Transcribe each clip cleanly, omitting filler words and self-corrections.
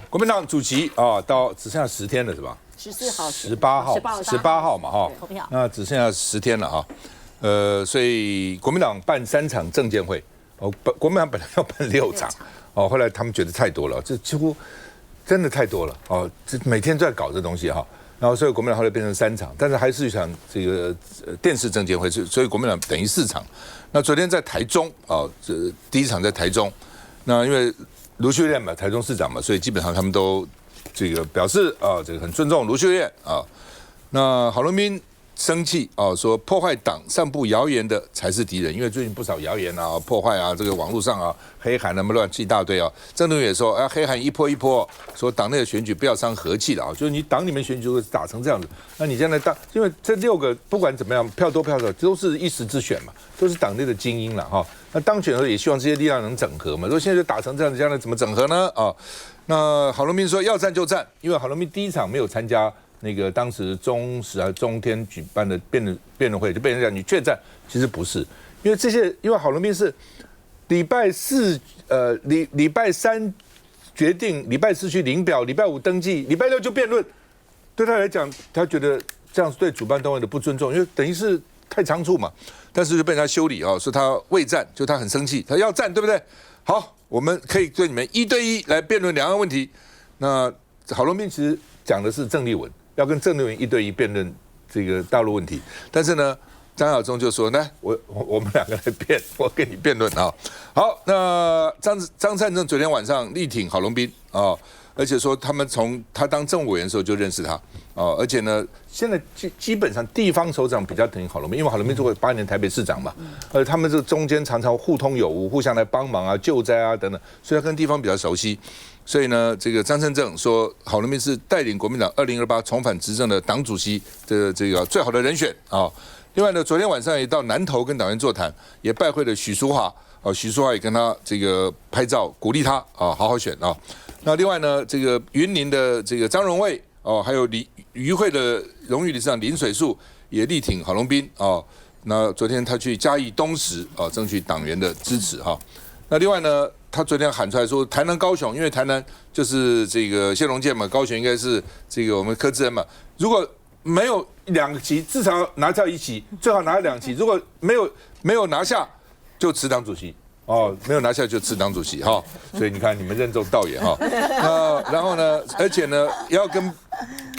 国民党主席啊，到只剩下10天了是吧？14号、18号嘛哈，那只剩下10天了哈。所以国民党办3场政见会，国民党本来要办6场，后来他们觉得太多了，这几乎真的太多了这每天都在搞这东西哈。然后，所以国民党后来变成3场，但是还是一场这个电视政见会，所以国民党等于4场。那昨天在台中这第1场在台中，那因为卢秀燕嘛，台中市长嘛，所以基本上他们都这个表示这个很尊重卢秀燕那郝龙斌生气说破坏党、散布谣言的才是敌人，因为最近不少谣言破坏这个网络上黑函那么乱七大堆郑文也说黑函一波一波，说党内的选举不要伤和气了就是你党里面选举会打成这样子，那你现在因为这6个不管怎么样票多票少都是一时之选嘛，都是党内的精英了那当选的时候也希望这些力量能整合嘛，如果现在就打成这样子，将来怎么整合呢那郝龙斌说要战就战，因为郝龙斌第1场没有参加那个当时中时还中天举办的辩论会，就被人讲你怯战，其实不是，因为郝龙斌是礼拜4礼拜3决定，礼拜4去领表，礼拜5登记，礼拜6就辩论，对他来讲，他觉得这样是对主办单位的不尊重，因为等于是太仓促嘛，但是就被人家修理说他畏战，就他很生气，他要战，对不对？好，我们可以对你们1对1来辩论两岸问题。那郝龙斌其实讲的是郑丽文。要跟郑丽文1对1辩论这个大陆问题，但是呢，张亚中就说：“来，我们2个来辩，我跟你辩论好，那张善政昨天晚上力挺郝龙斌而且说他们从他当政务委员的时候就认识他而且呢，现在基本上地方首长比较挺郝龙斌，因为郝龙斌做过8年台北市长嘛，他们这中间常常互通有无，互相来帮忙救灾等等，所以他跟地方比较熟悉。所以呢，这个张善政说，郝龙斌是带领国民党2028重返执政的党主席的这个最好的人选另外呢，昨天晚上也到南投跟党员座谈，也拜会了许淑华许淑华也跟他这个拍照鼓励他好好选那另外呢，这个云林的这个张荣卫还有渔会的荣誉理事长林水树也力挺郝龙斌那昨天他去嘉义东石争取党员的支持那另外呢，他昨天喊出来说，台南、高雄，因为台南就是这个谢龙介嘛，高雄应该是这个我们柯志恩嘛。如果没有2个席，至少拿掉1席，最好拿2席。如果没有拿下，就辞党主席没有拿下就辞党主席所以你看你们任重道远然后呢，而且呢，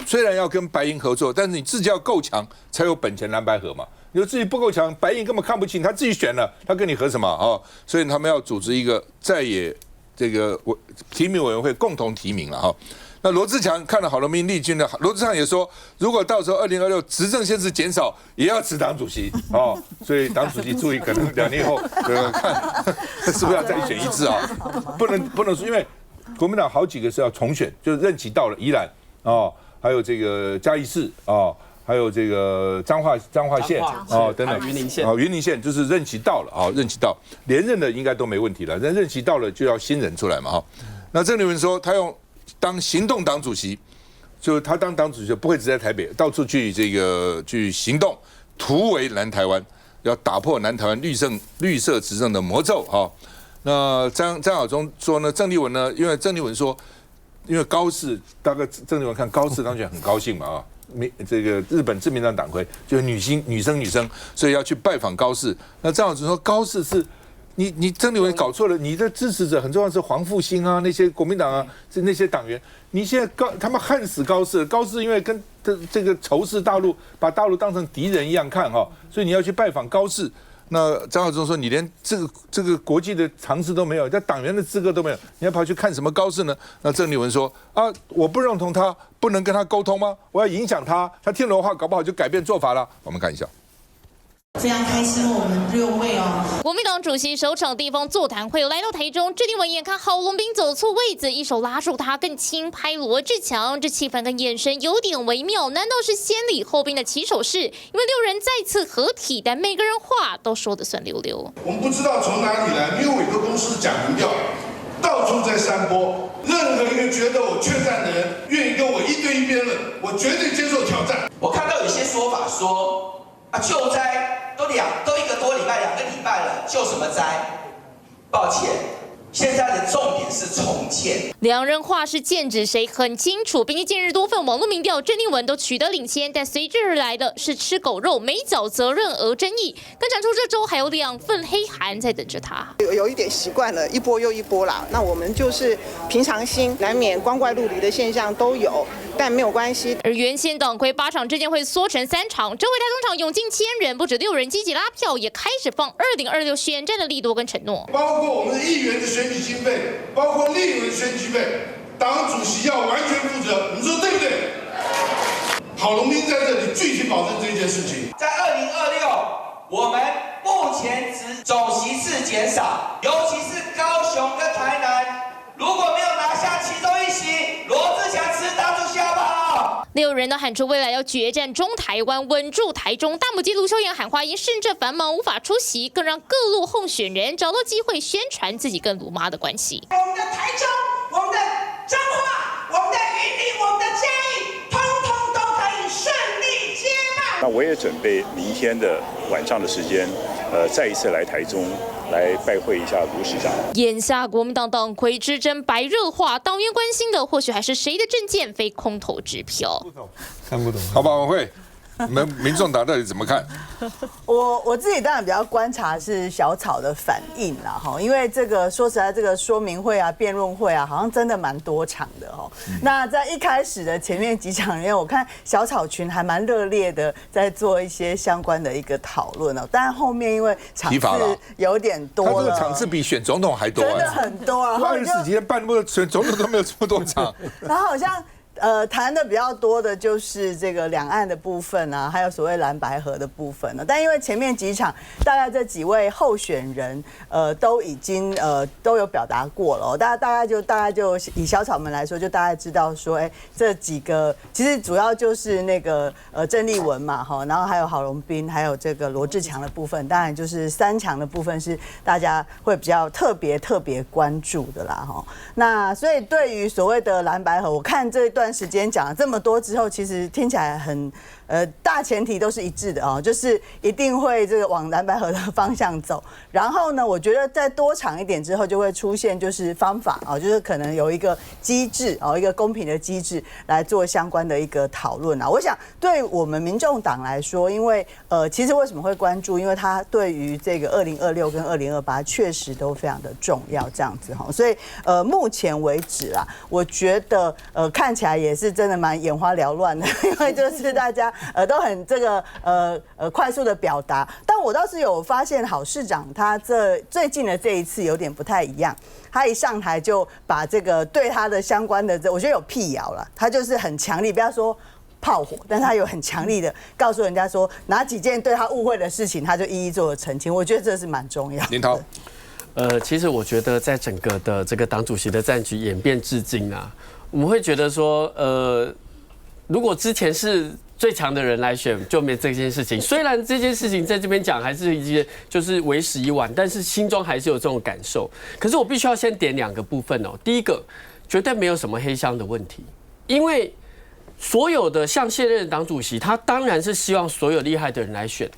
虽然要跟白银合作，但是你自己要够强，才有本钱蓝白合嘛。你自己不够强，白银根本看不起你，他自己选了，他跟你合什么所以他们要组织一个在野这个提名委员会共同提名了那罗志强看了郝龙斌力军的，罗志强也说，如果到时候2026执政县市减少，也要辞党主席所以党主席注意，可能2年后看是不是要再选1次不能说，因为国民党好几个是要重选，就是任期到了宜兰还有这个嘉义市还有这个彰化县等等，云林县就是任期到了任期到连任的应该都没问题了，但任期到了就要新人出来嘛那郑丽文说他用当行动党主席，就是他当党主席不会只在台北，到处去行动，突围南台湾，要打破南台湾绿色执政的魔咒那张亚中说呢，郑丽文呢，因为郑丽文说，因为高市大概郑丽文看高市当选很高兴嘛这个日本自民党党魁就是女生，所以要去拜访高市。那张亚中说，高市是你郑丽文搞错了，你的支持者很重要是黄复兴那些国民党那些党员，你现在他们恨死高市因为跟这个仇视大陆，把大陆当成敌人一样看所以你要去拜访高市。那张亚中说，你连这个国际的常识都没有，在党员的资格都没有，你要跑去看什么高市呢？那郑丽文说我不认同他，不能跟他沟通吗？我要影响他听了我话，搞不好就改变做法了。我们看一下。非常开心，我们6位国民党主席首场地方座谈会来到台中，郑丽文眼看郝龙斌走错位子，一手拉住他，更轻拍罗志强，这气氛跟眼神有点微妙，难道是先礼后兵的起手式？因为6人再次合体，但每个人话都说得酸溜溜。我们不知道从哪里来，没有委托公司假民调，到处在散播。任何一个觉得我怯战的人，愿意跟我1对1辩论，我绝对接受挑战。我看到有些说法说救灾。都1个多礼拜、2个礼拜了，救什么灾？抱歉，现在的重点点是重建。两人话是剑指谁很清楚，并且近日多份网络民调，郑丽文都取得领先，但随之而来的是吃狗肉没缴责任额争议。更传出这周还有2份黑函在等着他。有一点习惯了，一波又一波啦。那我们就是平常心，难免光怪陆离的现象都有，但没有关系。而原先党魁8场证监会缩成3场，这回台中场涌进1000人，不止6人积极拉票，也开始放2026选战的力度跟承诺，包括我们的议员的选举经费，包括立委的选举费，党主席要完全负责，你说对不对？郝龙斌在这里具体保证这件事情。在2026，我们目前总席次减少，尤其是高雄跟台南，如果没有拿下其中1席，罗志祥吃党主席好不好？6人都喊出未来要决战中台湾，稳住台中。大母鸡卢秀燕喊话因市政繁忙无法出席，更让各路候选人找到机会宣传自己跟卢妈的关系。我们的台中，我们的彰化，我们的云林，我们的嘉义，通通都可以顺利接棒。那我也准备明天的晚上的时间，再一次来台中来拜会一下卢市长。眼下国民党党魁之争白热化，党员关心的或许还是谁的政见，非空头支票。看不懂，好吧，晚会，你们民众党到底怎么看？我自己当然比较观察是小草的反应啦哈，因为这个说实在，这个说明会啊、辩论会啊，好像真的蛮多场的哈。那在一开始的前面几场里面，我看小草群还蛮热烈的，在做一些相关的一个讨论哦。但后面因为场次有点多了，他这个场次比选总统还多，真的很多啊。24几天办不选总统都没有这么多场，然后好像。谈的比较多的就是这个两岸的部分啊，还有所谓蓝白合的部分呢。但因为前面几场大概这几位候选人都已经都有表达过了，大概就以小草们来说，就大概知道说，这几个其实主要就是那个郑丽文嘛哈，然后还有郝龙斌，还有这个罗志强的部分，当然就是3强的部分是大家会比较特别关注的啦哈。那所以对于所谓的蓝白合，我看这一段时间讲了这么多之后，其实听起来很大前提都是一致的哦，就是一定会这个往蓝白合的方向走。然后呢，我觉得再多长一点之后，就会出现就是方法哦，就是可能有一个机制哦，一个公平的机制来做相关的一个讨论啊。我想对我们民众党来说，因为其实为什么会关注？因为它对于这个2026跟2028确实都非常的重要，这样子哈。所以目前为止啦，我觉得看起来也是真的蛮眼花缭乱的，因为就是大家都很这个快速的表达。但我倒是有发现，郝市长他最近的这一次有点不太一样。他一上台就把这个对他的相关的我觉得有辟谣了，他就是很强力，不要说炮火，但他有很强力的告诉人家说哪几件对他误会的事情，他就一一做了澄清。我觉得这是蛮重要的。林涛，其实我觉得在整个的这个党主席的战局演变至今啊，我们会觉得说，如果之前是最强的人来选，就没这件事情。虽然这件事情在这边讲还是一些就是为时已晚，但是心中还是有这种感受。可是我必须要先点2个部分哦。第一个，绝对没有什么黑箱的问题，因为所有的像现任党主席，他当然是希望所有厉害的人来选，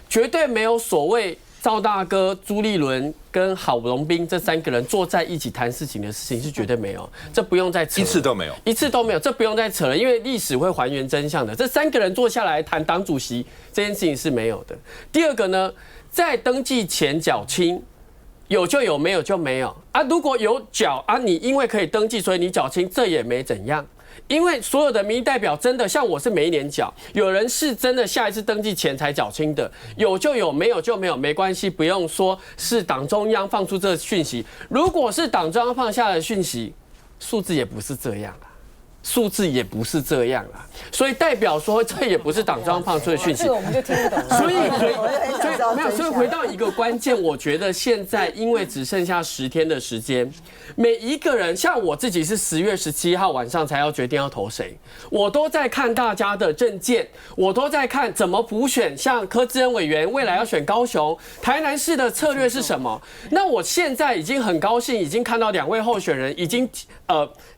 绝对没有所谓赵大哥、朱立伦跟郝龙斌这3个人坐在一起谈事情的事情是绝对没有，这不用再扯，一次都没有，这不用再扯了，因为历史会还原真相的。这3个人坐下来谈党主席这件事情是没有的。第2个呢，在登记前缴清，有就有，没有就没有啊。如果有缴啊，你因为可以登记，所以你缴清，这也没怎样。因为所有的民意代表真的像我是每一年缴，有人是真的下一次登记前才缴清的，有就有，没有就没有，没关系，不用说是党中央放出这个讯息。如果是党中央放下的讯息，数字也不是这样啦。所以代表说这也不是党中央放出的讯息，这个我们就听不懂。所以回到一个关键，我觉得现在因为只剩下10天的时间，每一个人像我自己是10月17号晚上才要决定要投谁，我都在看大家的政见，我都在看怎么补选，像柯志恩委员未来要选高雄、台南市的策略是什么。那我现在已经很高兴，已经看到2位候选人已经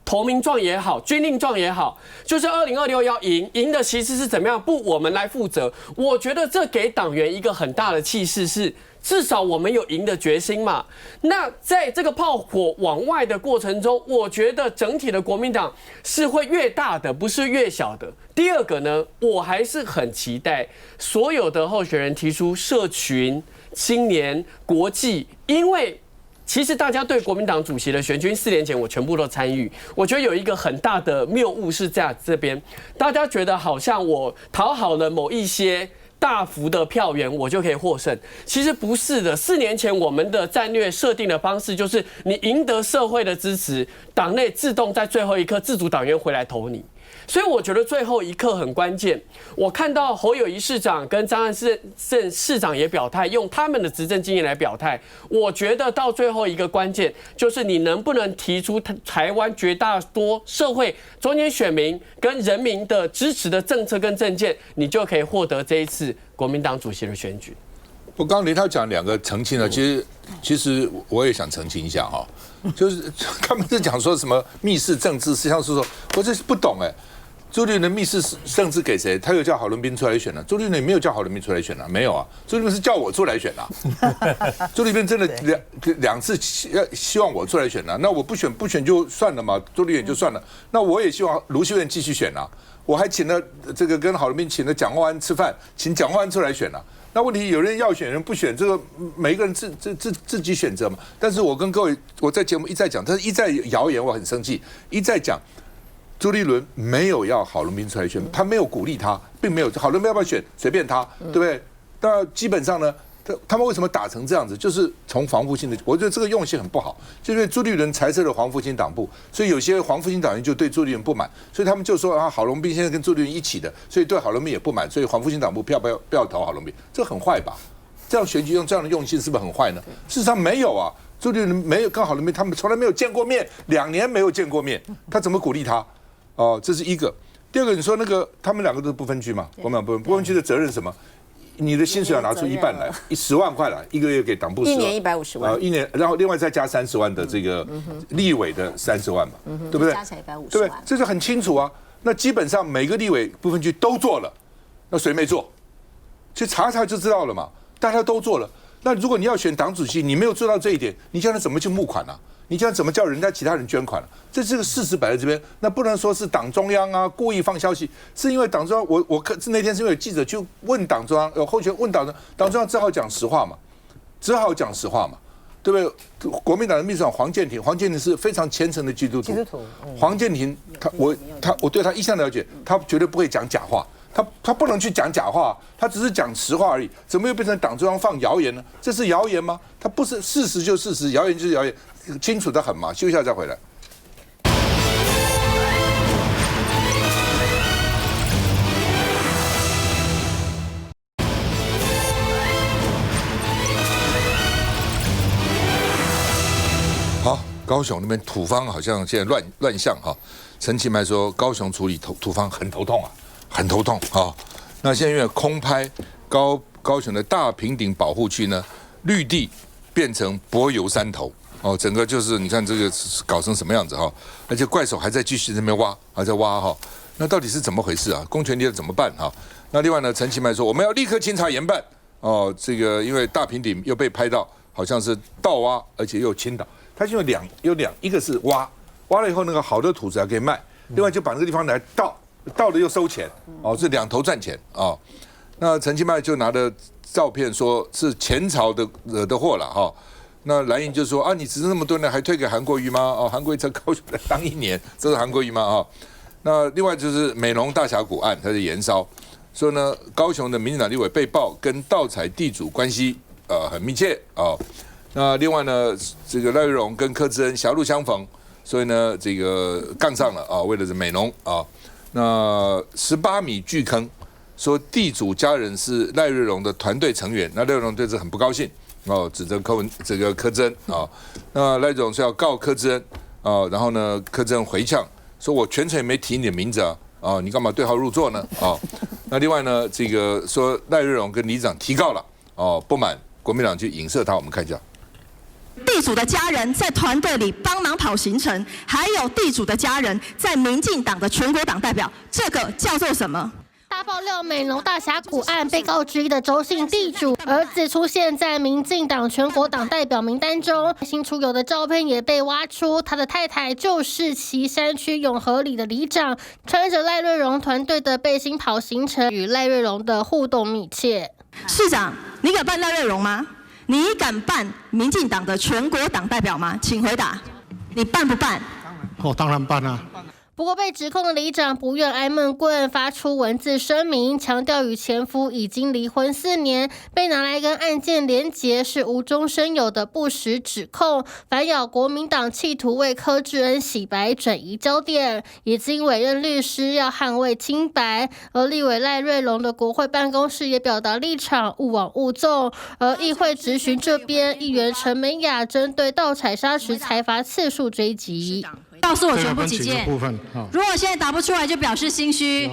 投名状也好，军令令状也好，就是2026要赢的其实是怎么样，不我们来负责。我觉得这给党员一个很大的气势是。至少我们有赢的决心嘛。那在这个炮火往外的过程中，我觉得整体的国民党是会越大的，不是越小的。第二个呢，我还是很期待所有的候选人提出社群、青年、国际，因为其实大家对国民党主席的选举4年前我全部都参与，我觉得有一个很大的谬误是在这边，大家觉得好像我讨好了某一些。大幅的票源，我就可以获胜。其实不是的。4年前我们的战略设定的方式就是，你赢得社会的支持，党内自动在最后一刻自主党员回来投你。所以我觉得最后一刻很关键。我看到侯友宜市长跟张安正市长也表态，用他们的执政经验来表态。我觉得到最后一个关键就是你能不能提出台湾绝大多社会中间选民跟人民的支持的政策跟政见，你就可以获得这一次国民党主席的选举。我刚刚林涛讲2个澄清了，其实我也想澄清一下哈，就是他们是讲说什么密室政治，实际上是说我这是不懂哎。朱立伦密室政治给谁？他有叫郝龙斌出来选了，朱立伦没有叫郝龙斌出来选了，没有啊，朱立伦是叫我出来选啊。朱立伦真的两次希望我出来选了，那我不选就算了嘛，朱立伦就算了。那我也希望卢秀燕继续选啊，我还请了这个跟郝龙斌请了蒋万安吃饭，请蒋万安出来选了。那问题有人要选，有人不选，这个每一个人自己选择嘛。但是我跟各位，我在节目一再讲，他一再谣言，我很生气，一再讲。朱立伦没有要郝龙斌出来选，他没有鼓励他，并没有郝龙斌要不要选随便他，对不对？那基本上呢，他们为什么打成这样子？就是从黄复兴的，我觉得这个用心很不好，就是因为朱立伦裁撤了黄复兴党部，所以有些黄复兴党员就对朱立伦不满，所以他们就说啊，郝龙斌现在跟朱立伦一起的，所以对郝龙斌也不满，所以黄复兴党部不要投郝龙斌，这很坏吧？这样选举用这样的用心是不是很坏呢？事实上没有啊，朱立伦没有跟郝龙斌，他们从来没有见过面，2年没有见过面，他怎么鼓励他？哦，这是一个。第二个，你说那个他们2个都是不分区嘛？国民党不分区的责任是什么？你的薪水要拿出1半来，10万块来，1个月给党部1年150万，1年，然后另外再加30万的这个立委的30万嘛，对不对？加起来150万，对不对？这就很清楚啊。那基本上每个立委不分区都做了，那谁没做？去查查就知道了嘛。大家都做了。那如果你要选党主席，你没有做到这一点，你将来怎么去募款啊？你将来怎么叫人家其他人捐款啊？这是个事实摆在这边，那不能说是党中央啊故意放消息，是因为党中央，我那天是因为有记者去问党中央，有候选人问党中央只好讲实话嘛，对不对？国民党的秘书长黄健庭是非常虔诚的基督徒。黄健庭，我对他一向了解，他绝对不会讲假话。他不能去讲假话，他只是讲实话而已。怎么又变成党中央放谣言呢？这是谣言吗？他不是，事实就是事实，谣言就是谣言，清楚得很嘛。休息一下再回来。好，高雄那边土方好像现在乱象哈。陈其迈说，高雄处理土方很头痛啊。很头痛啊！那现在因为空拍高雄的大平顶保护区呢，绿地变成柏油山头哦，整个就是你看这个搞成什么样子哈！而且怪手还在继续在那边挖，还在挖哈。那到底是怎么回事啊？公权力要怎么办哈？那另外呢，陈其迈说我们要立刻清查严办哦，这个因为大平顶又被拍到好像是盗挖，而且又倾倒。他因为一个是挖了以后那个好的土质还可以卖，另外就把那个地方来盗了又收钱，哦，是2头赚钱啊、哦。那陈其迈就拿着照片说是前朝的惹的祸了哈、哦。那蓝营就说啊，你只是那么多年还推给韩国瑜吗？哦，韩国瑜在高雄当1年，这是韩国瑜吗？哦，那另外就是美浓大峡谷案，它是延烧，说呢高雄的民进党立委被曝跟盗采地主关系很密切啊、哦。那另外呢，这个赖玉荣跟柯志恩狭路相逢，所以呢这个杠上了啊、哦，为了是美浓啊。哦，那18米巨坑，说地主家人是赖瑞荣的团队成员，那赖瑞荣对这很不高兴哦，指责柯志恩啊、哦，那赖瑞荣说要告柯志恩啊、哦，然后呢柯志恩回呛说，我全程也没提你的名字啊，哦，你干嘛对号入座呢？哦，那另外呢这个说赖瑞荣跟里长提告了哦，不满国民党去影射他，我们看一下。地地主的家人在团队里帮忙跑行程，还有地主的家人在民进党的全国党代表，这个叫做什么？大爆料美浓大峡谷案被告之一的周姓地主儿子出现在民进党全国党代表名单中，新出游的照片也被挖出，他的太太就是旗山区永和里的里长，穿着赖瑞荣团队的背心跑行程，与赖瑞荣的互动密切。市长，你敢办赖瑞荣吗？你敢办民进党的全国党代表吗？请回答，你办不办？当然办啊。不过被指控的里长不愿挨闷棍，发出文字声明，强调与前夫已经离婚4年，被拿来跟案件连结是无中生有的不实指控，反咬国民党企图为柯志恩洗白转移焦点，已经委任律师要捍卫清白。而立委赖瑞隆的国会办公室也表达立场，勿往勿纵。而议会质询这边，议员陈美雅针对盗采砂石财阀次数追击。告诉我全部几件？如果现在答不出来，就表示心虚。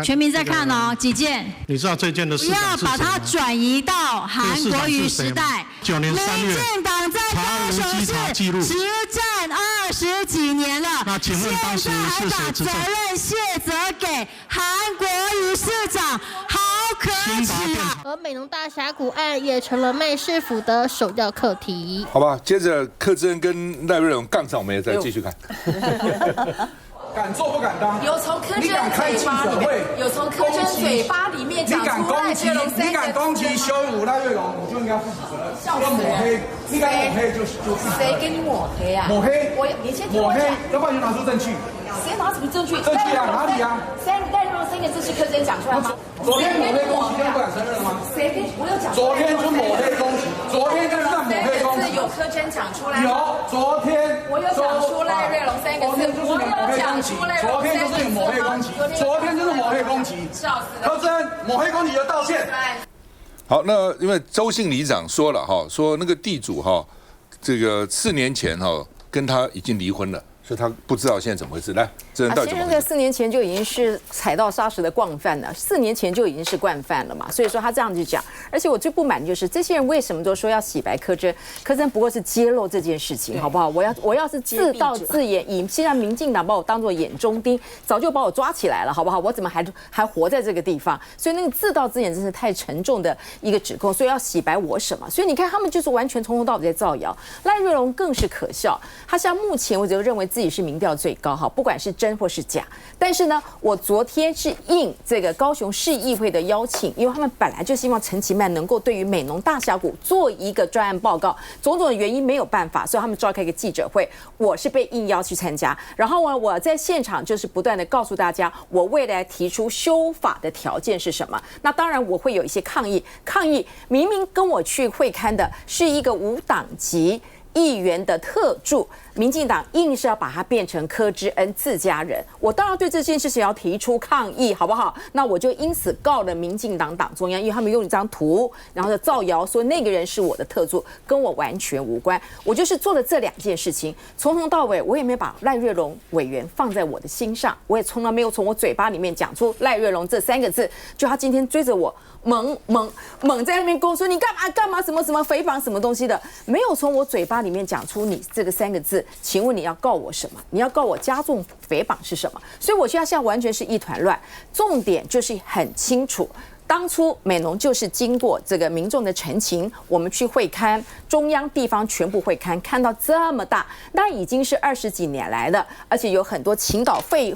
全民在看哦，几件？你知道这件的市长是谁吗？不要把它转移到韩国瑜时代。9年3月，民进党在高雄市执政20几年了，那请问当时是谁执政？现在还把责任卸责给韩国瑜市长，好可耻啊！而美浓大峡谷案也成了赖市府的首要课题。好吧，接着柯志恩跟赖瑞荣杠上，我们也再继续看。敢做不敢当？有从柯志恩嘴巴里面，有从柯志恩嘴巴里面讲出赖瑞荣你敢攻击羞辱赖瑞荣，你就应该负起责任。要抹黑，你敢抹黑就谁跟你抹黑啊？抹黑，你先听我讲，要不然就拿出证据。谁拿什么证据？证据啊，哪里啊？赖瑞荣3个字是柯志恩讲出来吗？昨天抹黑攻击，不敢承认了吗？谁跟我有讲？昨天就抹黑攻击，昨天就是在抹黑攻击。有柯志恩讲出来吗？有，昨天我有讲出赖瑞荣3个字，我有讲出赖瑞荣3个字。昨天就是抹黑攻击，昨天就是抹黑攻击，笑死了。柯志恩抹黑攻击的道歉。好，那因为周姓里长说了哈，说那个地主哈，这个4年前哈跟他已经离婚了。所以他不知道现在怎么回事。来，这人到底怎么回事？先生在4年前就已经是踩到砂石的惯犯了，4年前就已经是惯犯了嘛。所以说他这样子讲，而且我最不满就是这些人为什么都说要洗白柯志恩？柯志恩不过是揭露这件事情，好不好？我要是自导自演，以现在民进党把我当作眼中钉，早就把我抓起来了，好不好？我怎么还活在这个地方？所以那个自导自演真是太沉重的一个指控，所以要洗白我什么？所以你看他们就是完全从头到尾在造谣。赖瑞荣更是可笑，他像目前我就认为自己是民调最高，哈，不管是真或是假。但是呢，我昨天是应这个高雄市议会的邀请，因为他们本来就希望陈其迈能够对于美浓大峡谷做一个专案报告，种种的原因没有办法，所以他们召开一个记者会，我是被应邀去参加。然后呢，我在现场就是不断的告诉大家，我未来提出修法的条件是什么。那当然我会有一些抗议，明明跟我去会勘的是一个无党籍议员的特助，民进党硬是要把它变成柯志恩自家人，我当然对这件事情要提出抗议，好不好？那我就因此告了民进党党中央，因为他们用一张图，然后造谣说那个人是我的特助，跟我完全无关。我就是做了这2件事情，从头到尾我也没有把赖瑞荣委员放在我的心上，我也从来没有从我嘴巴里面讲出赖瑞荣这3个字。就他今天追着我猛在那边跟我说你干嘛什么诽谤什么东西的，没有从我嘴巴里面讲出你这个3个字。请问你要告我什么？你要告我加重诽谤是什么？所以我觉得现在完全是一团乱，重点就是很清楚。当初美浓就是经过这个民众的陈情，我们去会勘，中央地方全部会勘，看到这么大，那已经是20几年来的，而且有很多倾倒废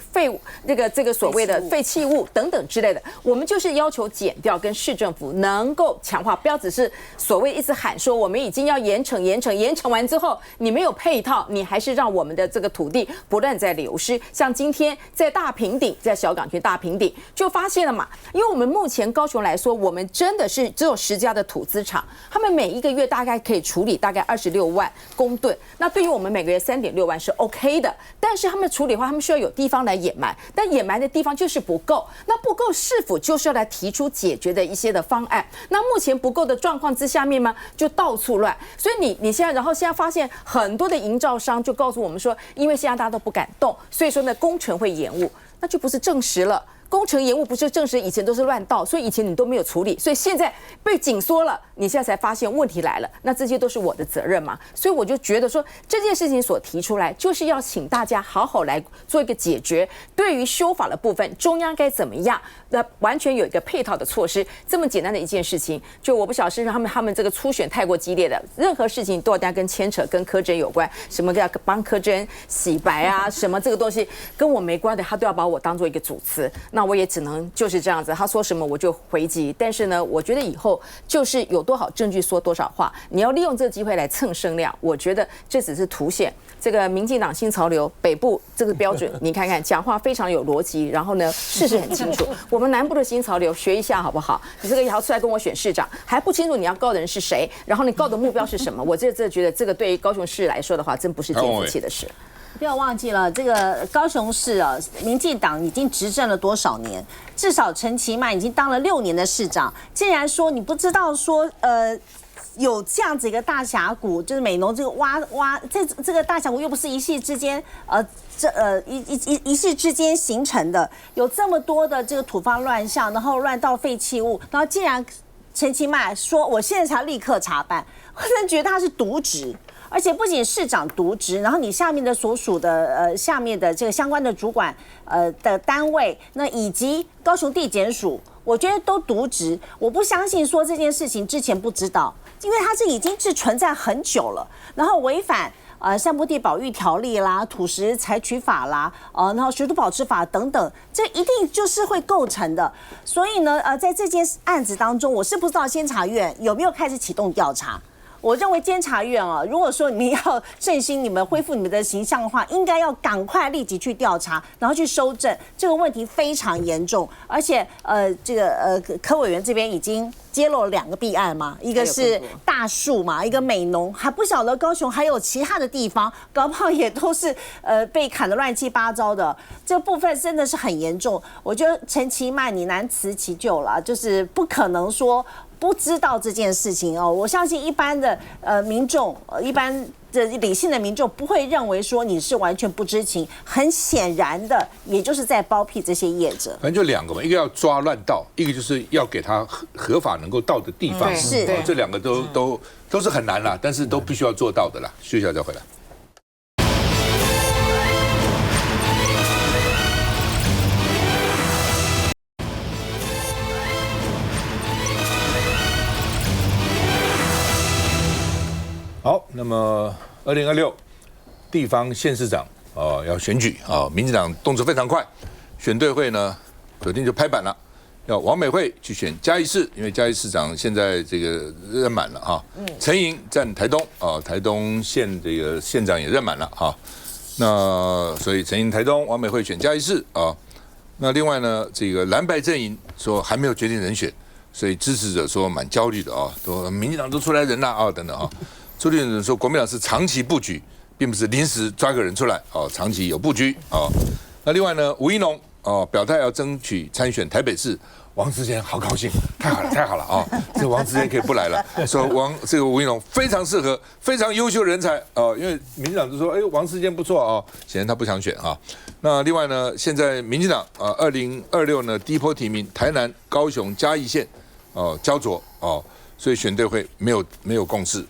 这个所谓的废弃物等等之类的，我们就是要求检调跟市政府能够强化，不要只是所谓一直喊说我们已经要严惩完之后，你没有配套，你还是让我们的这个土地不断在流失。像今天在大平顶，在小港区大平顶就发现了嘛，因为我们目前高雄来说，我们真的是只有10家的土资厂，他们每一个月大概可以处理大概26万公吨。那对于我们每个月3.6万是 OK 的，但是他们处理的话，他们需要有地方来掩埋，但掩埋的地方就是不够。那不够是否就是要来提出解决的一些的方案？那目前不够的状况之下面吗，就到处乱。所以你现在发现很多的营造商就告诉我们说，因为现在大家都不敢动，所以说呢工程会延误，那就不是证实了。工程延误不是证实以前都是乱倒，所以以前你都没有处理，所以现在被紧缩了，你现在才发现问题来了，那这些都是我的责任嘛？所以我就觉得说这件事情所提出来，就是要请大家好好来做一个解决。对于修法的部分，中央该怎么样？那完全有一个配套的措施。这么简单的一件事情，就我不晓得是他们这个初选太过激烈的，任何事情都要跟牵扯跟柯震有关，什么要帮柯震洗白啊，什么这个东西跟我没关的，他都要把我当做一个主词。那我也只能就是这样子，他说什么我就回击。但是呢，我觉得以后就是有多少证据说多少话，你要利用这个机会来蹭声量，我觉得这只是凸显这个民进党新潮流北部这个标准。你看看，讲话非常有逻辑，然后呢事实很清楚。我们南部的新潮流学一下好不好？你这个也要出来跟我选市长，还不清楚你要告的人是谁，然后你告的目标是什么？我这觉得这个对于高雄市来说的话，真不是件福气的事。不要忘记了，这个高雄市啊，民进党已经执政了多少年？至少陈其迈已经当了6年的市长。竟然说你不知道说有这样子一个大峡谷，就是美浓这个这个大峡谷又不是一夕之间一夕之间形成的，有这么多的这个土方乱象，然后乱倒废弃物，然后竟然陈其迈说我现在才立刻查办，我真的觉得他是渎职。而且不仅市长渎职，然后你下面的所属的下面的这个相关的主管的单位，那以及高雄地检署，我觉得都渎职。我不相信说这件事情之前不知道，因为它这已经是存在很久了，然后违反山坡地保育条例啦、土石采取法啦、然后水土保持法等等，这一定就是会构成的。所以呢，在这件案子当中，我是不知道监察院有没有开始启动调查。我认为监察院啊，如果说你们要振兴你们、恢复你们的形象的话，应该要赶快立即去调查，然后去收证。这个问题非常严重，而且这个柯委员这边已经揭露了2个弊案嘛，一个是大树嘛，一个美浓，还不晓得高雄还有其他的地方，搞不好也都是被砍得乱七八糟的。这部分真的是很严重。我觉得陈其迈你难辞其咎了，就是不可能说不知道这件事情哦。我相信一般的民众，一般的理性的民众不会认为说你是完全不知情。很显然的，也就是在包庇这些业者。反正就2个嘛，一个要抓乱盗，一个就是要给他合法能够到的地方。是，这2个都是很难啦，但是都必须要做到的啦。休息一下再回来。好，那么2026地方县市长要选举啊，民进党动作非常快，选对会呢昨天就拍板了，要王美惠去选嘉义市，因为嘉义市长现在这个任满了哈，陈莹占台东啊，台东县这个县长也任满了哈，那所以陈莹台东，王美惠选嘉义市啊，那另外呢，这个蓝白阵营说还没有决定人选，所以支持者说蛮焦虑的啊，都民进党都出来人了啊等等啊。朱立伦说，国民党是长期布局，并不是临时抓个人出来哦，长期有布局哦。那另外呢，吴怡农表态要争取参选台北市，王志坚好高兴，太好了太好了啊！这王志坚可以不来了，说这个吴怡农非常适合，非常优秀人才因为民进党就说，王志坚不错啊，显然他不想选啊。那另外呢，现在民进党2026呢第一波提名台南、高雄、嘉义县焦灼所以选对会没有共识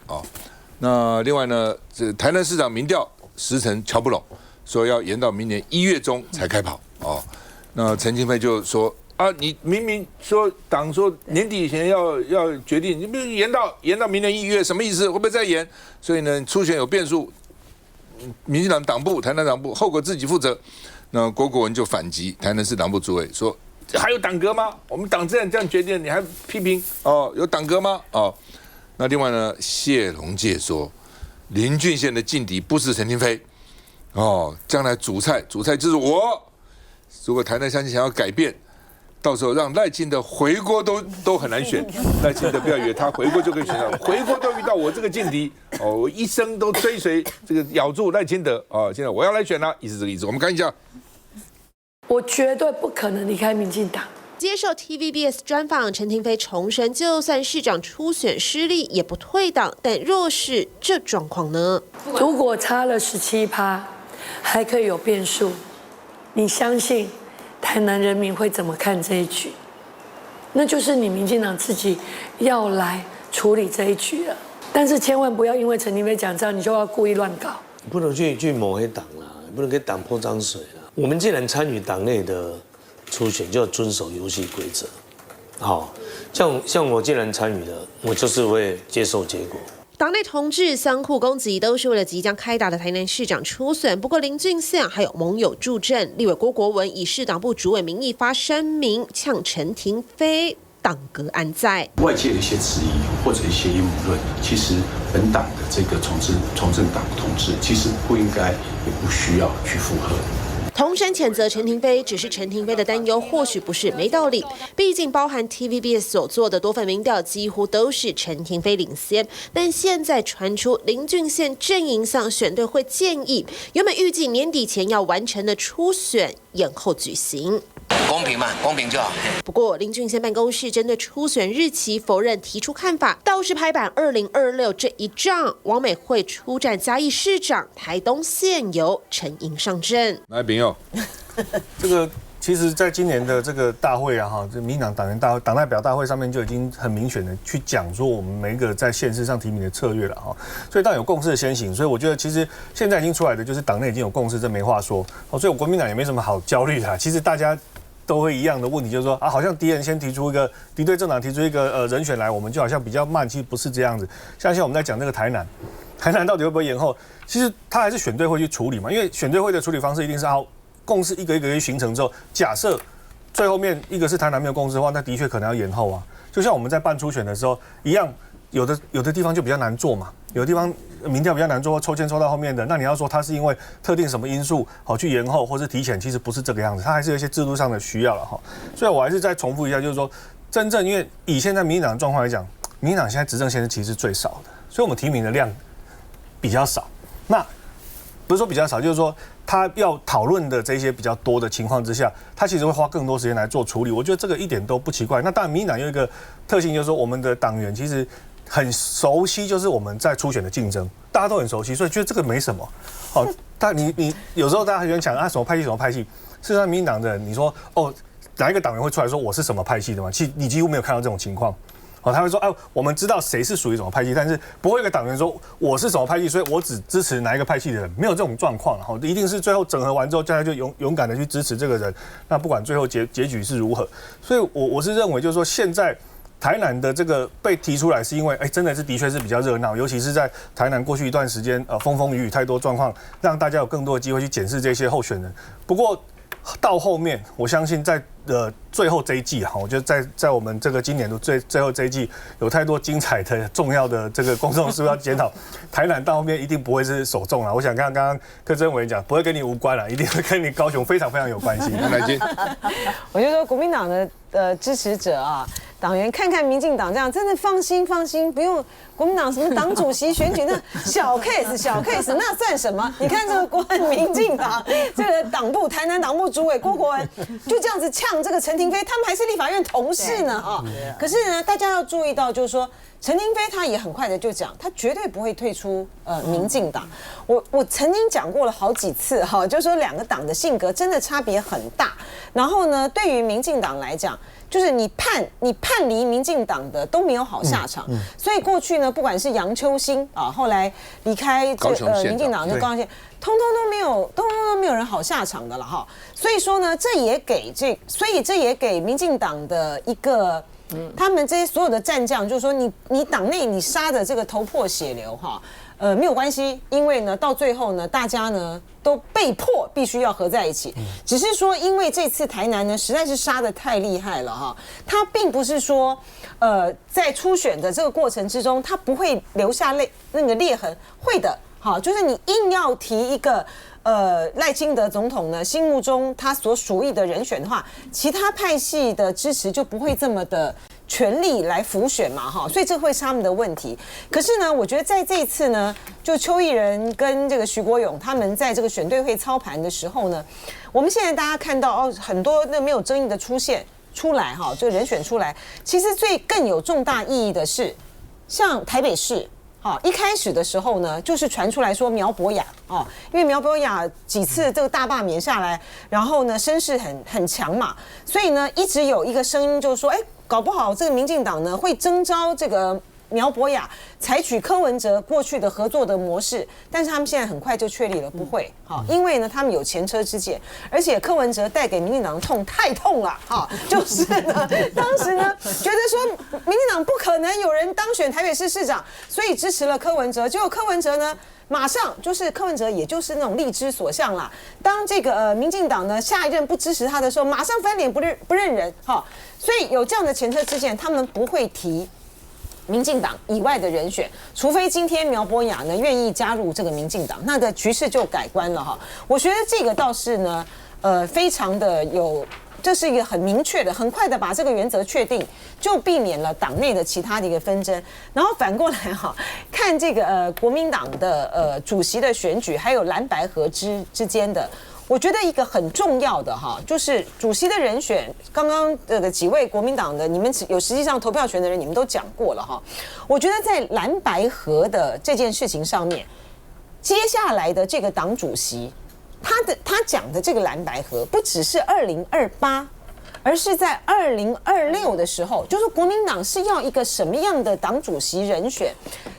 那另外呢，这台南市长民调时程瞧不拢，说要延到明年1月中才开跑那陈清飞就说你明明说党说年底以前要决定，你不是延到明年1月，什么意思？会不会再延？所以呢，初选有变数，民进党党部、台南党部后果自己负责。那郭国文就反击台南市党部主委说，还有党革吗？我们党这样决定，你还批评有党革吗？那另外呢，谢龙介说，林俊宪的劲敌不是陈亭妃，将来主菜就是我。如果台南乡亲想要改变，到时候让赖清德回锅都很难选。赖清德不要以为他回锅就可以选到，回锅都遇到我这个劲敌我一生都追随这个咬住赖清德现在我要来选了，意思这个意思。我们看一下，我绝对不可能离开民进党。接受 TVBS 专访，陈亭妃重申，就算市长初选失利也不退党，但若是这状况呢？如果差了17%，还可以有变数，你相信台南人民会怎么看这一局？那就是你民进党自己要来处理这一局了。但是千万不要因为陈亭妃讲这样，你就要故意乱搞，不能去抹黑党啦，不能给党泼脏水啦。我们既然参与党内的初选，就要遵守游戏规则。好，像我既然参与了，我就是会接受结果。党内同志相互攻击，都是为了即将开打的台南市长初选。不过林俊宪还有盟友助阵，立委郭国文以市党部主委名义发声明，呛陈亭妃党格安在。外界的一些质疑或者一些阴谋论，其实本党的这个从政党同志，其实不应该也不需要去附和。同声谴责陈亭妃，只是陈亭妃的担忧或许不是没道理。毕竟包含 TVBS 所做的多份民调，几乎都是陈亭妃领先。但现在传出林俊宪阵营向选对会建议，原本预计年底前要完成的初选延后举行。公平嘛，公平就好。不过林俊宪办公室针对初选日期否认提出看法，倒是拍板2026这一仗，王美惠出战嘉义市长，台东县由陈莹上阵。来，朋友，这个其实在今年的这个大会啊，哈，这民进党党员大会、党代表大会上面就已经很明显的去讲说我们每一个在县市上提名的策略了哈，所以当然有共识的先行，所以我觉得其实现在已经出来的就是党内已经有共识，这没话说哦，所以我国民党也没什么好焦虑的，其实大家都会一样的问题，就是说啊，好像敌人先提出一个敌对政党提出一个人选来，我们就好像比较慢，其实不是这样子。像现在我们在讲那个台南到底会不会延后？其实他还是选对会去处理嘛，因为选对会的处理方式一定是好共识一个一个去形成之后，假设最后面一个是台南没有共识的话，那的确可能要延后啊。就像我们在办初选的时候一样，有的地方就比较难做嘛，有的地方民调比较难做，抽签抽到后面的，那你要说它是因为特定什么因素好去延后或是提前，其实不是这个样子，它还是有一些制度上的需要了哈。所以我还是再重复一下，就是说，真正因为以现在民进党的状况来讲，民进党现在执政县市其实是最少的，所以我们提名的量比较少。那不是说比较少，就是说他要讨论的这些比较多的情况之下，他其实会花更多时间来做处理。我觉得这个一点都不奇怪。那当然，民进党有一个特性，就是说我们的党员其实很熟悉，就是我们在初选的竞争，大家都很熟悉，所以觉得这个没什么。好，但你有时候大家很喜欢讲啊什么派系什么派系，事实上民进党的人，你说哦哪一个党员会出来说我是什么派系的吗？其实你几乎没有看到这种情况。哦，他会说，哎，我们知道谁是属于什么派系，但是不会有一个党员说我是什么派系，所以我只支持哪一个派系的人，没有这种状况。哈，一定是最后整合完之后，大家就勇敢的去支持这个人。那不管最后结局是如何，所以我是认为，就是说现在台南的这个被提出来，是因为真的是的确是比较热闹，尤其是在台南过去一段时间，风风雨雨太多状况，让大家有更多的机会去检视这些候选人。不过到后面，我相信在最后这一季哈，我觉得在我们这个今年的最后这一季，有太多精彩的重要的这个公众事务要检讨。台南到后面一定不会是首重了，我想刚刚柯政委讲，不会跟你无关了，一定会跟你高雄非常非常有关系。来接，我就说国民党的支持者啊。党员看看民进党这样，真的放心，不用国民党什么党主席选举那小 case， 那算什么？你看这个国民进党这个党部台南党部主委郭国文就这样子呛这个陈亭妃，他们还是立法院同事呢啊！可是呢，大家要注意到，就是说陈亭妃她也很快的就讲，她绝对不会退出民进党。我曾经讲过了好几次哈，就是说两个党的性格真的差别很大。然后呢，对于民进党来讲，就是你叛离民进党的都没有好下场，所以过去呢，不管是杨秋兴啊，后来离开民进党的高雄县，通通都没有人好下场的了哈。所以说呢，这也给民进党的一个。他们这些所有的战将，就是说你党内你杀的这个头破血流哈，没有关系，因为呢到最后呢，大家呢都被迫必须要合在一起，只是说因为这次台南呢实在是杀得太厉害了哈，他并不是说在初选的这个过程之中，他不会留下那个裂痕，会的，好，就是你硬要提一个。赖清德总统呢，心目中他所属意的人选的话，其他派系的支持就不会这么的全力来辅选嘛，哈，所以这会是他们的问题。可是呢，我觉得在这一次呢，就邱毅人跟这个徐国勇他们在这个选对会操盘的时候呢，我们现在大家看到很多那没有争议的出来哈，这个人选出来，其实更有重大意义的是，像台北市。好，一开始的时候呢，就是传出来说苗博雅哦，因为苗博雅几次这个大罢免下来，然后呢声势很强嘛，所以呢一直有一个声音就是说，搞不好这个民进党呢会征召这个苗博雅采取柯文哲过去的合作的模式，但是他们现在很快就确立了不会，好，因为呢他们有前车之鉴，而且柯文哲带给民进党的痛太痛了，哈，就是呢当时呢觉得说民进党不可能有人当选台北市市长，所以支持了柯文哲，结果柯文哲呢马上就是柯文哲，也就是那种力之所向啦。当这个民进党呢下一任不支持他的时候，马上翻脸不认人，哈，所以有这样的前车之鉴，他们不会提民进党以外的人选，除非今天苗博雅呢愿意加入这个民进党，那个局势就改观了哈。我觉得这个倒是呢，非常的有，这是一个很明确的，很快的把这个原则确定，就避免了党内的其他的一个纷争。然后反过来哈，看这个国民党的主席的选举，还有蓝白合之间的。我觉得一个很重要的哈，就是主席的人选。刚刚几位国民党的，你们有实际上投票权的人，你们都讲过了哈。我觉得在蓝白合的这件事情上面，接下来的这个党主席，他讲的这个蓝白合，不只是2028，而是在2026的时候，就是国民党是要一个什么样的党主席人选？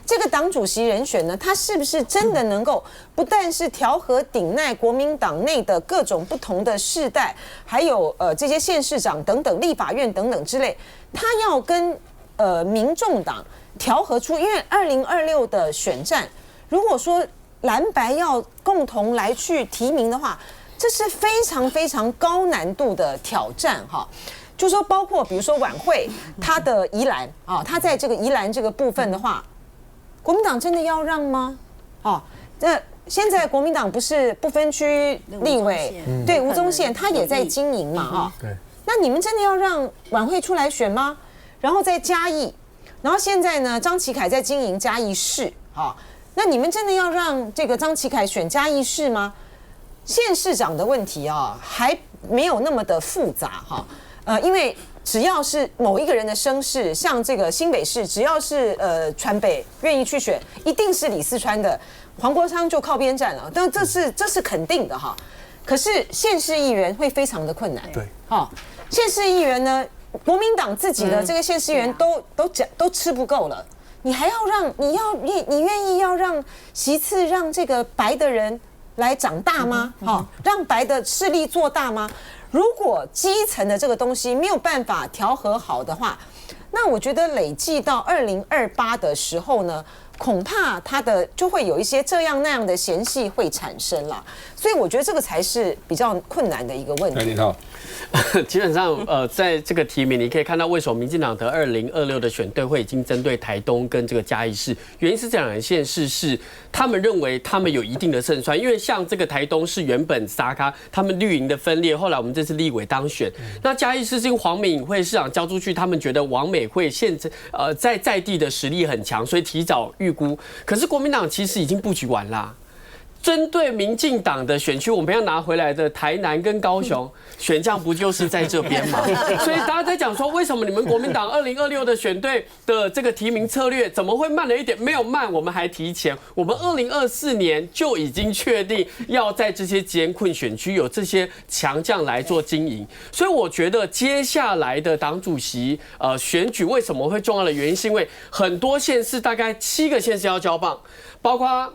这个党主席人选呢，他是不是真的能够不但是调和顶鼐国民党内的各种不同的世代，还有这些县市长等等、立法院等等之类，他要跟民众党调和出，因为2026的选战，如果说蓝白要共同来去提名的话，这是非常非常高难度的挑战哈。就说包括比如说晚会，他的宜兰啊，他在这个宜兰这个部分的话，国民党真的要让吗？哦，那现在国民党不是不分区立委，对吴宗宪他也在经营嘛，哈，对，那你们真的要让晚会出来选吗？然后再嘉义，然后现在呢，张启凯在经营嘉义市，哈，那你们真的要让这个张启凯选嘉义市吗？县市长的问题啊，还没有那么的复杂哈，因为只要是某一个人的声势，像这个新北市，只要是川北愿意去选，一定是李四川的，黄国昌就靠边站了，但这是肯定的哈。可是县市议员会非常的困难，对，哈，县市议员呢，国民党自己的这个县市议员都吃不够了，你还要让你愿意要让席次让这个白的人来长大吗？好，让白的势力做大吗？如果基层的这个东西没有办法调和好的话，那我觉得累计到2028的时候呢，恐怕它的就会有一些这样那样的嫌隙会产生了。所以我觉得这个才是比较困难的一个问题。你好，基本上在这个提名，你可以看到为什么民进党的2026的选对会已经针对台东跟这个嘉义市，原因是这两个县市是他们认为他们有一定的胜算，因为像这个台东是原本沙卡他们绿营的分裂，后来我们这次立委当选，那嘉义市是因为黄美颖会市长交出去，他们觉得王美惠在地的实力很强，所以提早预估。可是国民党其实已经布局完啦。针对民进党的选区，我们要拿回来的台南跟高雄选将，不就是在这边吗？所以大家在讲说，为什么你们国民党2026的选队的这个提名策略怎么会慢了一点？没有慢，我们还提前，我们2024年就已经确定要在这些艰困选区有这些强将来做经营。所以我觉得接下来的党主席选举为什么会重要的原因，是因为很多县市大概7个县市要交棒，包括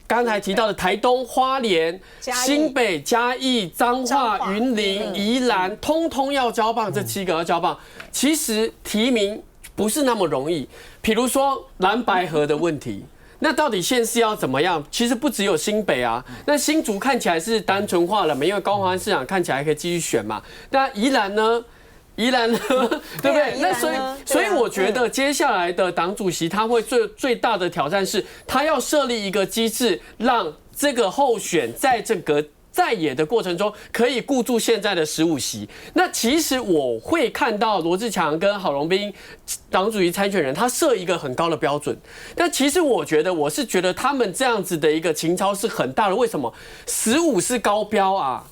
刚才提到的台东、花莲、新北、嘉义、彰化、云林、宜兰，通通要交棒，这7个要交棒。其实提名不是那么容易，比如说蓝白合的问题，那到底县市要怎么样？其实不只有新北啊，那新竹看起来是单纯化了嘛，因为高虹安市长看起来还可以继续选嘛。那宜兰呢？宜兰呢，对不对？那所以我觉得接下来的党主席他会最大的挑战是，他要设立一个机制，让这个候选在这个在野的过程中可以顾住现在的15席。那其实我会看到罗志强跟郝龙斌党主席参选人，他设一个很高的标准。但其实我是觉得他们这样子的一个情操是很大的。为什么？15是高标啊。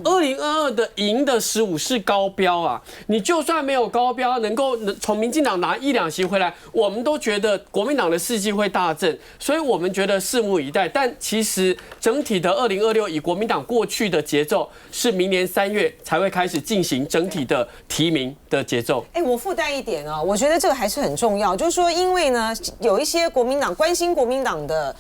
2022的赢的15是高标啊，你就算没有高标，能够从民进党拿1、2席回来，我们都觉得国民党的士气会大振，所以我们觉得拭目以待。但其实整体的2026以国民党过去的节奏，是明年3月才会开始进行整体的提名的节奏。我附带一点啊，我觉得这个还是很重要，就是说，因为呢，有一些国民党关心国民党的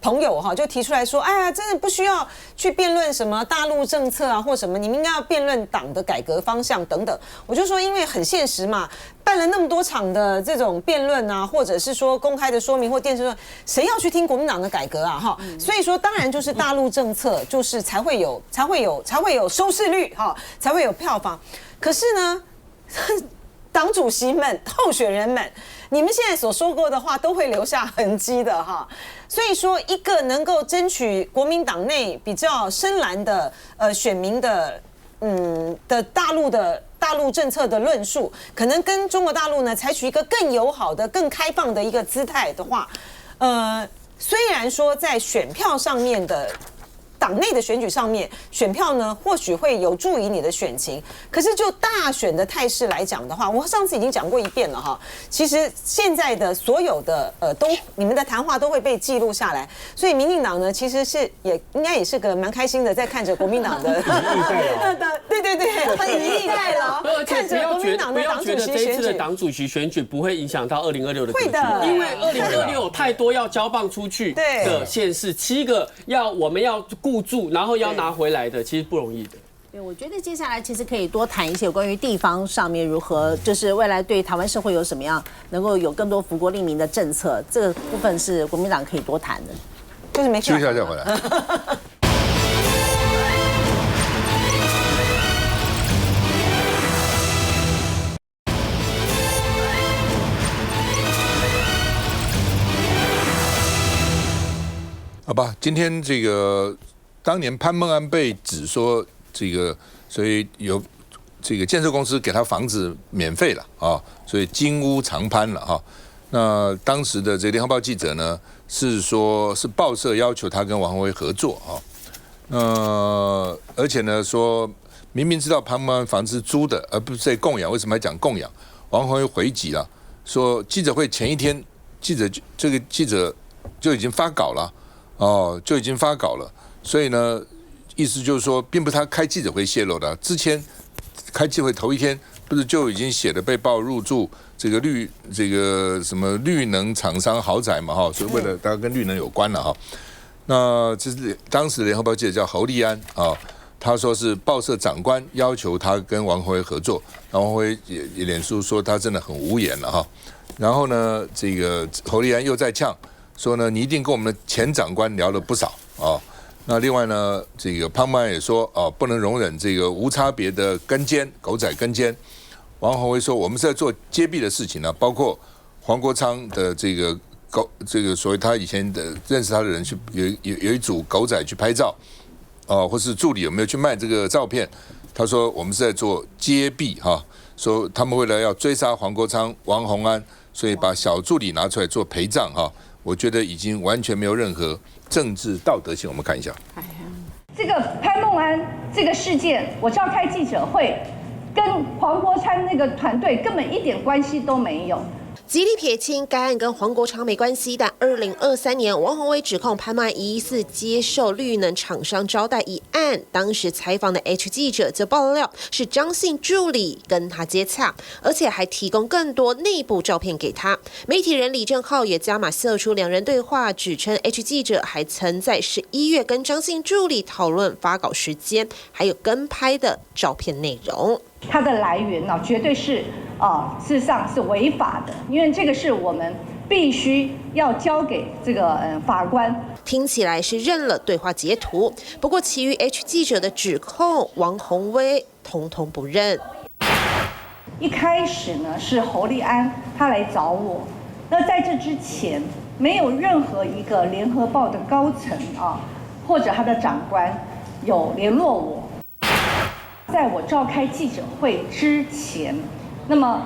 朋友哈，就提出来说，哎呀，真的不需要去辩论什么大陆政策啊，或什么，你们应该要辩论党的改革方向等等。我就说，因为很现实嘛，办了那么多场的这种辩论啊，或者是说公开的说明或电视说，谁要去听国民党的改革啊？哈，所以说当然就是大陆政策，就是才会有收视率哈，才会有票房。可是呢，党主席们、候选人们，你们现在所说过的话都会留下痕迹的哈。所以说，一个能够争取国民党内比较深蓝的选民的大陆政策的论述，可能跟中国大陆呢采取一个更友好的、更开放的一个姿态的话，虽然说在选票上面的。党内的选举上面，选票呢或许会有助于你的选情，可是就大选的态势来讲的话，我上次已经讲过一遍了哈。其实现在的所有的你们的谈话都会被记录下来，所以民进党呢其实是应该也是个蛮开心的，在看着国民党的对，很以逸待劳，看着国民党的党主席选举。不要觉得这一次的党主席选举不会影响到2026的格局，会的，因为2026有太多要交棒出去的县市，7个我们要固住，然后要拿回来的，其实不容易的。对，我觉得接下来其实可以多谈一些有关于地方上面如何，就是未来对台湾社会有什么样能够有更多福国利民的政策，这个部分是国民党可以多谈的。就是没休息一下再回来。好吧，今天这个当年潘孟安被指说这个，所以有这个建设公司给他房子免费了啊，所以金屋藏潘了哈。那当时的这个联合报记者呢，是说是报社要求他跟王宏威合作啊，而且呢说明明知道潘孟安房子是租的，而不是在供养，为什么还讲供养？王宏威回击了，说记者会前一天，记者就已经发稿了。就已经发稿了，所以呢，意思就是说，并不是他开记者会泄露的，之前开记者会头一天，不是就已经写了被曝入住这个什么绿能厂商豪宅嘛哈，所以为了大家跟绿能有关了哈。那这是当时的联合报记者叫侯立安啊，他说是报社长官要求他跟王宏威合作，王宏威也脸书说他真的很无言了哈。然后呢，这个侯立安又在呛。说呢，你一定跟我们的前长官聊了不少啊。那另外呢，这个潘孟安也说不能容忍这个无差别的跟监、狗仔跟监。王宏威说，我们是在做揭弊的事情呢，包括黄国昌的这个所谓他以前的认识他的人去有一组狗仔去拍照，或是助理有没有去卖这个照片？他说我们是在做揭弊哈，说他们为了要追杀黄国昌、王宏安，所以把小助理拿出来做陪葬哈。我觉得已经完全没有任何政治道德性。我们看一下，这个潘孟安这个事件，我召开记者会，跟黄国昌那个团队根本一点关系都没有。极力撇清该案跟黄国昌没关系，但2023年王宏威指控潘孟安疑似接受绿能厂商招待一案，当时采访的 H 记者则爆料是张姓助理跟他接洽，而且还提供更多内部照片给他。媒体人李正浩也加码秀出两人对话，指称 H 记者还曾在11月跟张姓助理讨论发稿时间，还有跟拍的照片内容。它的来源呢，绝对是事实上是违法的，因为这个是我们必须要交给这个法官。听起来是认了对话截图，不过其余 H 记者的指控，王宏威统统不认。一开始呢是侯立安他来找我，那在这之前没有任何一个联合报的高层或者他的长官有联络我。在我召开记者会之前，那么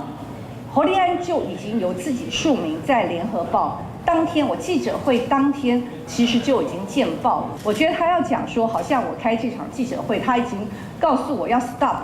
侯立安就已经由自己署名在联合报当天我记者会当天其实就已经见报了。我觉得他要讲说，好像我开这场记者会，他已经告诉我要 stop，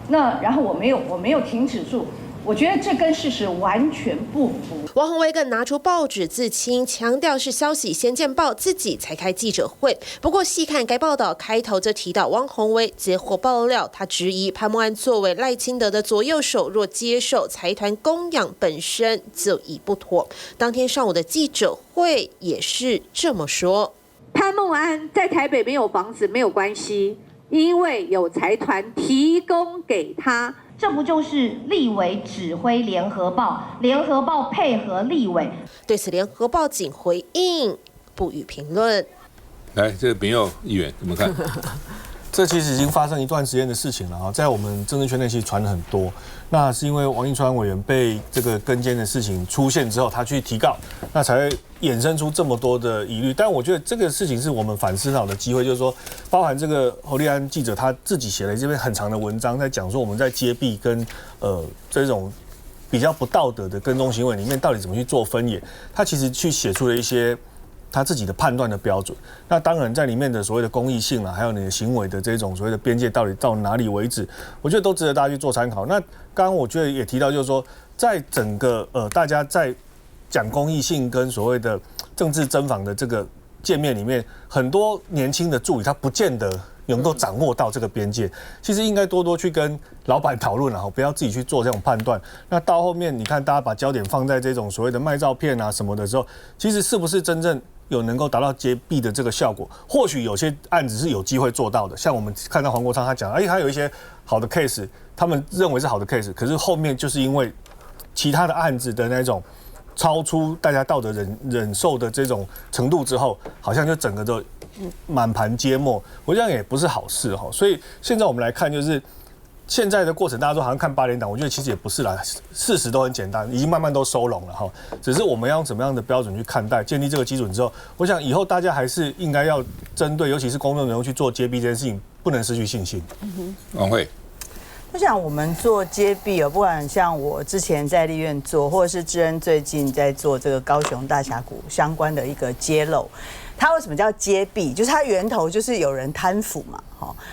那然后我没有停止住。我觉得这跟事实完全不符。王宏威更拿出报纸自清，强调是消息先见报，自己才开记者会。不过细看该报道开头则提到王宏威接获爆料，他质疑潘孟安作为赖清德的左右手，若接受财团供养本身就已不妥。当天上午的记者会也是这么说。潘孟安在台北没有房子没有关系，因为有财团提供给他。这不就是立委指挥联合报，联合报配合立委？对此，联合报仅回应不予评论。来，这个秉佑议员怎么看？这其实已经发生一段时间的事情了啊，在我们政治圈内其实传了很多。那是因为王一川委员被这个跟监的事情出现之后，他去提告，那才会衍生出这么多的疑虑。但我觉得这个事情是我们反思好的机会，就是说，包含这个侯立安记者他自己写了这篇很长的文章，在讲说我们在揭弊跟这种比较不道德的跟踪行为里面，到底怎么去做分野。他其实去写出了一些他自己的判断的标准。那当然在里面的所谓的公益性啊，还有你的行为的这种所谓的边界到底到哪里为止，我觉得都值得大家去做参考。那刚刚我觉得也提到，就是说在整个大家在讲公益性跟所谓的政治侦访的这个界面里面，很多年轻的助理他不见得能够掌握到这个边界，其实应该多多去跟老板讨论，然后不要自己去做这种判断。那到后面你看大家把焦点放在这种所谓的卖照片啊什么的时候，其实是不是真正有能够达到揭弊的这个效果？或许有些案子是有机会做到的，像我们看到黄国昌他讲，他有一些好的 case， 他们认为是好的 case， 可是后面就是因为其他的案子的那种超出大家道德忍受的这种程度之后，好像就整个都满盘皆墨，我想也不是好事哈。所以现在我们来看，就是现在的过程，大家都好像看8连党，我觉得其实也不是啦，事实都很简单，已经慢慢都收拢了哈。只是我们要用什么样的标准去看待，建立这个基准之后，我想以后大家还是应该要针对，尤其是公众人物去做揭弊这件事情，不能失去信心。王慧。我想我们做揭弊，不管像我之前在立院做，或者是智恩最近在做这个高雄大峡谷相关的一个揭露，它为什么叫揭弊？就是它源头就是有人贪腐嘛，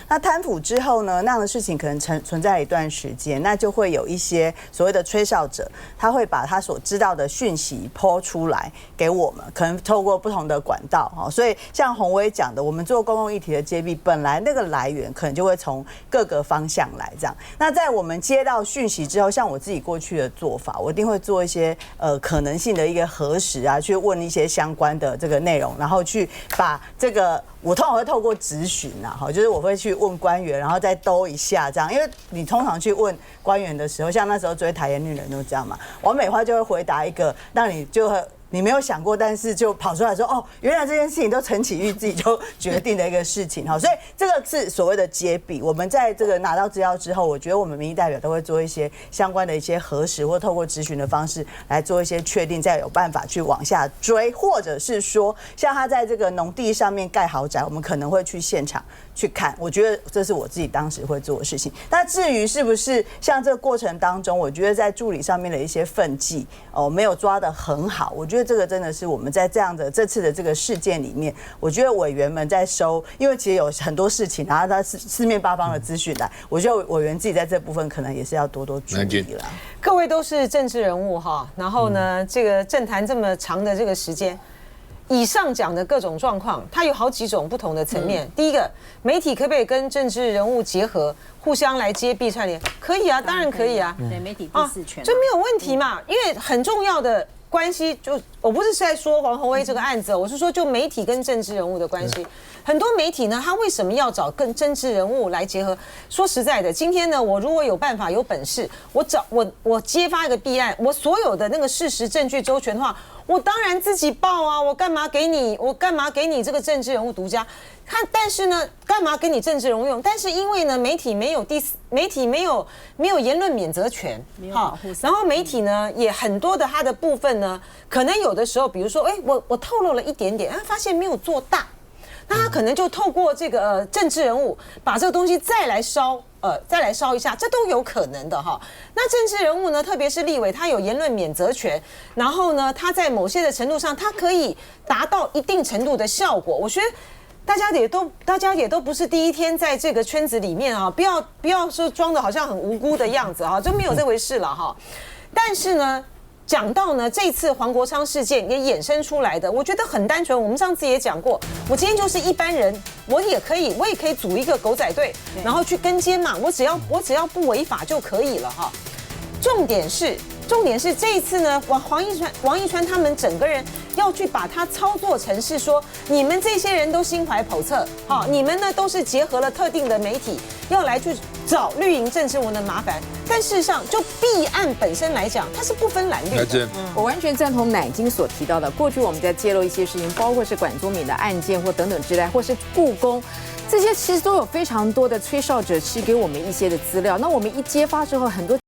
那贪腐之后呢，那样的事情可能存在一段时间，那就会有一些所谓的吹哨者，他会把他所知道的讯息抛出来给我们，可能透过不同的管道，所以像宏威讲的，我们做公共议题的揭弊，本来那个来源可能就会从各个方向来这样。那在我们接到讯息之后，像我自己过去的做法，我一定会做一些可能性的一个核实啊，去问一些相关的这个内容，然后去把这个。我通常会透过质询啊，就是我会去问官员，然后再兜一下这样，因为你通常去问官员的时候，像那时候追台盐女人都这样嘛，王美花就会回答一个让你就你没有想过，但是就跑出来说哦，原来这件事情都陈启玉自己就决定的一个事情哈，所以这个是所谓的揭弊。我们在这个拿到资料之后，我觉得我们民意代表都会做一些相关的一些核实，或透过质询的方式来做一些确定，再有办法去往下追，或者是说像他在这个农地上面盖豪宅，我们可能会去现场去看。我觉得这是我自己当时会做的事情。那至于是不是像这个过程当中，我觉得在助理上面的一些分际没有抓得很好，我觉得这个真的是我们在这次的这个事件里面，我觉得委员们在收，因为其实有很多事情，然后他四面八方的资讯来，我觉得委员自己在这部分可能也是要多多注意了。各位都是政治人物哈，然后呢，这个政坛这么长的这个时间。以上讲的各种状况，它有好几种不同的层面。第一个，媒体可不可以跟政治人物结合，互相来揭弊串联？可以啊，当然可以啊。对，媒体第四权，这没有问题嘛。因为很重要的关系，就我不是在说黄宏威这个案子，我是说就媒体跟政治人物的关系。很多媒体呢，他为什么要找跟政治人物来结合？说实在的，今天呢，我如果有办法、有本事，我揭发一个弊案，我所有的那个事实证据周全的话，我当然自己报啊！我干嘛给你这个政治人物独家？但是呢，干嘛给你政治人物用？但是因为呢，媒体没有言论免责权，好，然后媒体呢也很多的它的部分呢，可能有的时候，比如说，我透露了一点点，发现没有做大。那他可能就透过这个政治人物把这个东西再来烧，再来烧一下，这都有可能的哈。那政治人物呢，特别是立委，他有言论免责权，然后呢，他在某些的程度上，他可以达到一定程度的效果。我觉得大家也都不是第一天在这个圈子里面啊，不要说装的好像很无辜的样子啊，就没有这回事了哈。但是呢，讲到呢，这次黄国昌事件也衍生出来的，我觉得很单纯。我们上次也讲过，我今天就是一般人，我也可以组一个狗仔队，然后去跟监嘛，我只要不违法就可以了哈。重点是这一次呢，王一川他们整个人要去把它操作成是说，你们这些人都心怀叵测，好，你们呢都是结合了特定的媒体，要来去找绿营政治人物的麻烦。但事实上，就弊案本身来讲，它是不分蓝绿的。我完全赞同乃金所提到的，过去我们在揭露一些事情，包括是管中闵的案件或等等之类，或是故宫。这些其实都有非常多的吹哨者是给我们一些的资料，那我们一揭发之后，很多